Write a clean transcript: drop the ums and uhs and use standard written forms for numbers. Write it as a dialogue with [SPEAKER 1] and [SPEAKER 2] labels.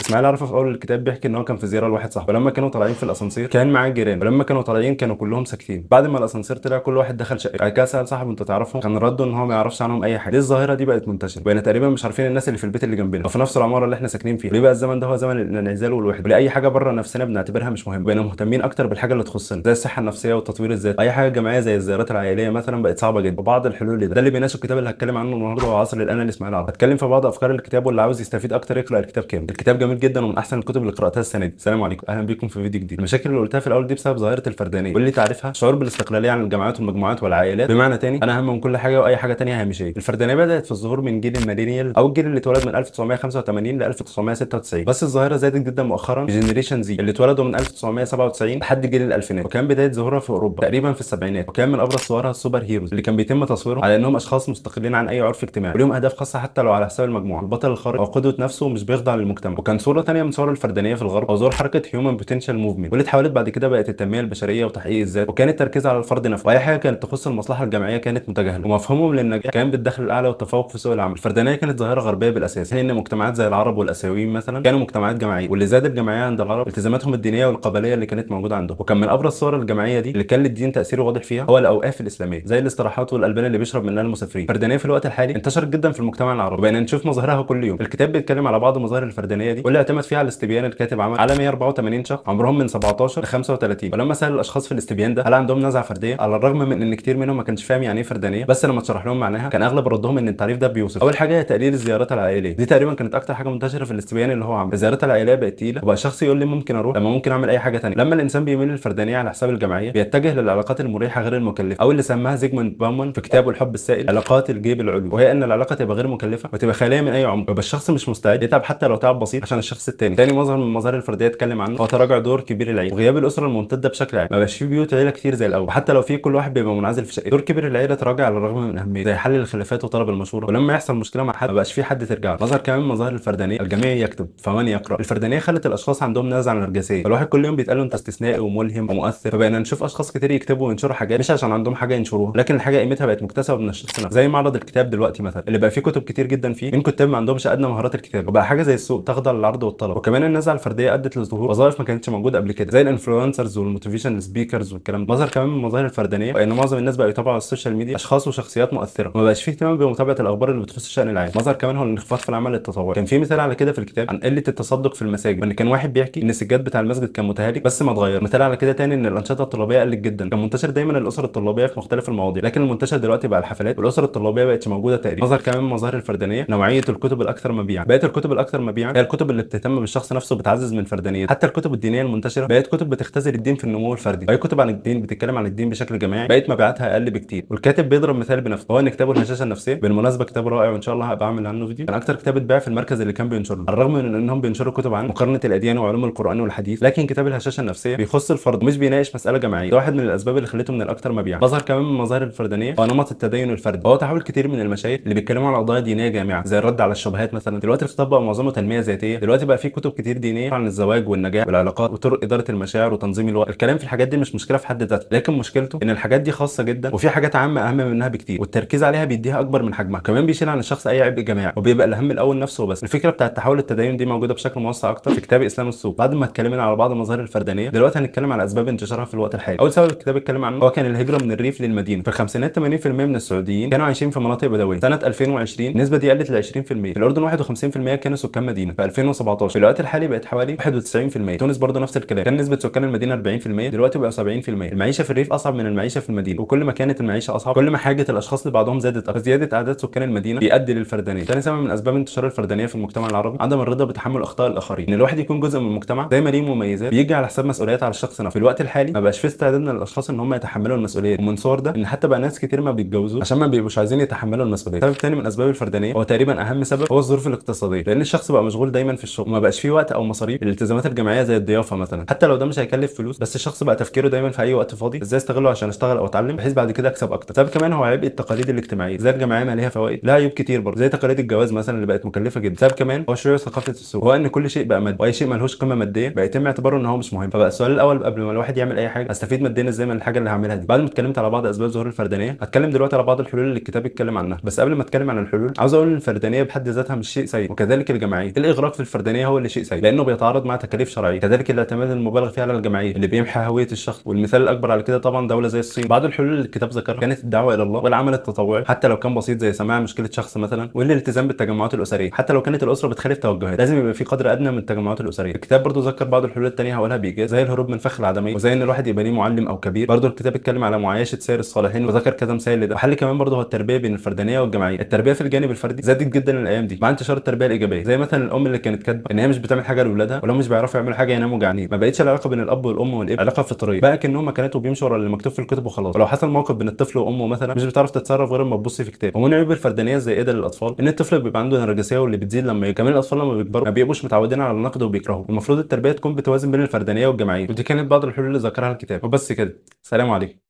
[SPEAKER 1] اسماعيل عرفة في اول الكتاب بيحكي ان هو كان في زياره لواحد صاحبه، ولما كانوا طالعين في الاسانسير كان معاه جيران، ولما كانوا طالعين كانوا كلهم ساكتين. بعد ما الاسانسير طلع كل واحد دخل شقه، بعد كده سال صاحبه انت تعرفهم؟ كان رده ان هو ما يعرفش عنهم اي حاجه. ليه الظاهره دي بقت منتشره؟ بقينا تقريبا مش عارفين الناس اللي في البيت اللي جنبنا وفي نفس العماره اللي احنا ساكنين فيها. ليه بقى الزمن ده هو زمن الانعزال والوحده، وليه اي حاجه بره نفسنا بنعتبرها مش مهمه؟ بقينا مهتمين اكتر بالحاجه اللي تخصنا زي الصحه النفسيه وتطوير الذات. اي حاجه جماعيه زي الزيارات العائليه مثلا بقت صعبه جدا. وبعض الحلول ده اللي بيناقش الكتاب اللي هتكلم عنه النهارده، هو عصر الان لاسماعيل عرفة. هتكلم في بعض افكار الكتاب، واللي عاوز يستفيد اكتر يقرا الكتاب كامل. الكتاب جميل جدا ومن احسن الكتب اللي قراتها السنه دي. السلام عليكم، اهلا بكم في فيديو جديد. المشاكل اللي قلتها في الاول دي بسبب ظاهره الفردانيه، واللي تعرفها شعور بالاستقلاليه عن الجامعات والمجموعات والعائلات. بمعنى تاني انا اهم من كل حاجه واي حاجه تانيه هامشيه. الفردانيه بدات في الظهور من جيل الميلينيال او الجيل اللي اتولد من 1985 ل 1996، بس الظاهره زادت جدا مؤخرا جنريشن زي اللي اتولدوا من 1997 لحد جيل الالفينات، وكان بدايه ظهورها في اوروبا تقريبا في السبعينات. وكان من ابرز صورها السوبر هيروز اللي كان بيتم تصويرهم على انهم اشخاص مستقلين عن اي عرف اجتماعي وليهم اهداف خاصه حتى لو على حساب المجموعه. البطل الخارق هو قدوه نفسه ومش بيخضع للمجتمع. وكان صوره ثانيه من صور الفردانيه في الغرب او ظهور حركه هيومن بوتنشال موفمنت، واللي اتحولت بعد كده بقت التنميه البشريه وتحقيق الذات، وكان التركيز على الفرد نفسه، واي حاجه كانت تخص المصلحه الجماعيه كانت متجاهله. ومفهومهم للنجاح كان بالدخل الاعلى والتفوق في سوق العمل. الفردانيه كانت ظاهره غربيه بالاساس، حين ان مجتمعات زي العرب والاسيويين مثلا كانوا مجتمعات جماعيه، واللي زاد الجماعيه عند العرب التزاماتهم الدينيه والقبليه اللي كانت موجوده عندهم. وكان من ابرز صور الجماعيه دي اللي كان للدين تاثيره واضح فيها هو الاوقاف الاسلاميه زي الاستراحات والالبان اللي بيشرب منها المسافرين. الفردانيه في الوقت الحالي انتشرت جدا في المجتمع العربي، وبقينا نشوف مظاهرها كل يوم. الكتاب بيتكلم على بعض مظاهر الفردانيه دي، واللي اعتمد فيها على الاستبيان. الكاتب عمل على 184 شخص عمرهم من 17 ل 35، ولما سال الاشخاص في الاستبيان ده هل عندهم نزعه فرديه، على الرغم من ان كتير منهم ما كانش فاهم يعني ايه فردانيه، بس لما اتشرح لهم معناها كان اغلب ردهم ان التعريف ده بيوصف اول حاجه هي تقليل الزيارات العائليه. دي تقريبا كانت اكتر حاجه منتشره في الاستبيان اللي هو عمله. الزيارات العائليه بقت تقيله، وبقى الشخص يقول لي ممكن اروح لما ممكن اعمل اي حاجه ثانيه. لما الانسان بيميل للفردانيه على حساب الجماعيه بيتجه للعلاقات المريحه غير المكلفه، او اللي سماها زيجموند باومان في كتابه الحب السائل علاقات الجيب العلوي، وهي ان العلاقه تبقى غير مكلفه وتبقى خاليه من اي عمق، يبقى الشخص مش مستعد يتعب حتى لو تعب بسيط عشان الشخص الثاني. تاني مظهر من مظاهر الفرديه اتكلم عنه هو تراجع دور كبير العيله وغياب الاسره الممتده بشكل عام. ما بقاش في بيوت عيله كتير زي الاول، وحتى لو في كل واحد بيبقى منعزل في شقته. دور كبير العيله تراجع على الرغم من اهميته، زي حل الخلافات وطلب المشوره، ولما يحصل مشكله مع حد ما بقاش في حد ترجع له. مظهر كمان من مظاهر الفردانيه الجميع يكتب فمن يقرا. الفردانيه خلت الاشخاص عندهم نزعه نرجسيه، فالواحد كل يوم بيتقال له انت استثنائي وملهم ومؤثر. فبقينا نشوف اشخاص كتير يكتبوا وينشروا حاجات مش عشان عندهم حاجه ينشروها، لكن الحاجه قيمتها بقت مكتسبه من الشخص نفسه. زي معرض الكتاب دلوقتي مثلا اللي بقى فيه كتب كتير جدا فيه من كتاب ما عندهمش ادنى مهارات الكتابه، وبقى حاجه زي السوق تخضع للعرض والطلب. وكمان النزعه الفرديه ادت لظهور وظائف ما كانتش موجوده قبل كده زي الانفلونسرز والموتيفيشن سبيكرز والكلام ده. مظهر كمان من مظاهر الفردانيه وان معظم الناس بقوا يتابعوا على السوشيال ميديا اشخاص وشخصيات مؤثره، وما بقاش فيه اهتمام بمتابعه الاخبار اللي بتخص الشان العام. مظهر كمان هو الانخفاض في العمل التطوعي. كان في مثال على كده في الكتاب عن قله التصدق في المساجد، وان كان واحد بيحكي ان السجاد بتاع المسجد كان متهالك بس ما اتغير. مثال على كده تاني ان الانشطه الطلابيه قلت جدا. كان منتشر دايما الاسر الطلابيه في مختلف المواضيع، لكن المنتشر دلوقتي بقى الحفلات، والاسر الطلابيه بقتش موجوده تقريبا. مظهر كمان من مظاهر الفردانيه نوعيه الكتب الاكثر مبيعا. بقت الكتب الاكثر مبيعا هي الكتب اللي بتهتم بالشخص نفسه وبتعزز من فردانيته. حتى الكتب الدينيه المنتشره بقت كتب بتختزل الدين في النمو الفردي، واي كتب عن الدين بتتكلم عن الدين بشكل جماعي بقت مبيعاتها اقل بكتير. والكاتب بيضرب مثال بنفسه، هو ان كتابه الهشاشه النفسيه بالمناسبه كتاب رائع وان شاء الله هبقى اعمل عنه فيديو، كان اكتر كتاب اتباع في المركز اللي كان بينشره، على الرغم من انهم بينشروا كتب عن مقارنه الاديان وعلوم القران والحديث، لكن كتاب الهشاشه النفسيه بيخص الفرد ومش بيناقش مساله جماعيه. ده واحد من الاسباب اللي خلته من الاكثر مبيعا. مظهر كمان من مظاهر الفردانيه هو نمط التدين الفردي، وهو تحول كتير من المشايخ اللي بيتكلموا على قضايا دينيه جامعه زي الرد على الشبهات مثلا. دلوقتي الخطاب بقى معظمه تنميه ذاتيه. دلوقتي بقى في كتب كتير دينيه عن الزواج والنجاح والعلاقات وطرق اداره المشاعر وتنظيم الوقت. الكلام في الحاجات دي مش مشكله في حد ذاتها، لكن مشكلته ان الحاجات دي خاصه جدا وفي حاجات عامه اهم منها بكتير، والتركيز عليها بيديها اكبر من حجمها. كمان بيشيل عن الشخص اي عبء جماعي وبيبقى الاهم الاول نفسه وبس. الفكره بتاعت تحول التدين دي موجوده بشكل موسع اكتر في كتاب اسلام السوق. بعد ما اتكلمنا على بعض مظاهر الفردانيه دلوقتي هنتكلم على اسباب انتشارها في الوقت الحالي. اول سبب الكتاب اتكلم عنه هو كان الهجره من الريف للمدينه. في الخمسينات 80% من السعوديين كانوا عايشين في مناطق بدويه. سنه 2020 النسبه دي قلت ل 20%. في الاردن 51% كانوا سكان مدينه. في 2017 في الوقت الحالي بقت حوالي 91%. تونس برضه نفس الكلام، كان نسبه سكان المدينه 40% دلوقتي بقى 70%. المعيشه في الريف اصعب من المعيشه في المدينه، وكل ما كانت المعيشه اصعب كل ما حاجه الاشخاص لبعضهم زادت اكتر. زياده اعداد سكان المدينه بيؤدي للفردانيه. ثاني سبب من اسباب انتشار الفردانيه في المجتمع العربي عدم الرضا بتحمل اخطاء الاخرين. ان الواحد يكون جزء من المجتمع زي ما ليه مميزات بيجي على حساب مسؤوليات على الشخص نفسه. في الوقت الحالي ما بقاش في استعداد للاشخاص ان هم يتحملوا المسؤوليه، ومن صور ده ان حتى بقى ناس كتير ما بيتجوزوا عشان ما بيبقوش عايزين يتحملوا المسؤوليه. سبب ثاني من اسباب الفردانيه هو تقريبا اهم سبب هو الظروف الاقتصاديه، لان الشخص بقى مشغول دايما في الشغل وما بقاش فيه وقت او مصاريف الالتزامات الجماعيه زي الضيافه مثلا، حتى لو ده مش هيكلف فلوس، بس الشخص بقى تفكيره دايما في اي وقت فاضي ازاي استغله عشان اشتغل او اتعلم بحيث بعد كده اكسب اكتر. سبب كمان هو عبء التقاليد الاجتماعيه زي الجمعيه ما ليها فوائد لها عيوب كتير برضه زي تقاليد الجواز مثلا اللي بقت مكلفه جدا. سبب كمان هو شيوع ثقافه السوق، هو ان كل شيء بقى مادي واي شيء ملهوش قيمه ماديه بقى يتم اعتباره ان هو مش مهم. فبقى السؤال الاول قبل ما الواحد يعمل اي حاجه استفيد ماديا ازاي من الحاجه اللي هعملها دي. بعد ما اتكلمت على بعض اسباب ظهور الفردانيه هتكلم دلوقتي على بعض الحلول اللي الكتاب اتكلم عنها. بس قبل ما اتكلم عن الحلول عاوز اقول ان الفردانيه بحد ذاتها مش شيء سيء، وكذلك الجماعيه. الاغراق في الفردانيه هو اللي شيء سيء، لانه بيتعارض مع تكاليف شرعيه. كذلك الاعتماد المبالغ فيه على الجمعيه اللي بيمحي هويه الشخص، والمثال الاكبر على كده طبعا دوله زي الصين. بعض الحلول اللي الكتاب ذكرها كانت الدعوه الى الله والعمل التطوعي حتى لو كان بسيط، زي سماع مشكله شخص مثلا، والالتزام بالتجمعات الاسريه حتى لو كانت الاسره بتخالف توجهات، لازم يبقى في قدر ادنى من التجمعات الاسريه. الكتاب برضه ذكر بعض الحلول الثانيه هقولها بايجاز، زي الهروب من فخ العدميه، وزي ان الواحد يبقى ليه معلم او كبير. برضه الكتاب اتكلم على معايشه سير الصالحين وذكر كذا مثال لده. وحل كمان برضه هو التربيه بين الفردانيه والجماعيه. التربيه في الجانب الفردي زادت جدا الايام دي مع انتشار التربيه الايجابيه، زي مثلا الام اللي كانت كاتبه ان هي مش بتعمل حاجه لاولادها، ولو مش بيعرفوا يعملوا حاجه يناموا جعانين. ما بقتش العلاقه بين الاب والام والابن علاقه فطريه بقى، كانهم كانوا بيمشوا ورا اللي مكتوب في الكتب وخلاص. ولو حصل موقف بين الطفل وامه مثلا، مش بتعرف تتصرف غير لما تبص في كتاب. ومن عيوب الفردانيه الزائده للاطفال ان الطفل بيبقى عنده نرجسيه واللي بتزيد لما كمان الاطفال لما بيكبروا ما بيبقوش متعودين على النقد وبيكرهوا. المفروض التربيه تكون بتوازن بين الفردانيه والجماعيه. ودي كانت بعض الحلول اللي ذكرها الكتاب. وبس كده، سلام عليكم.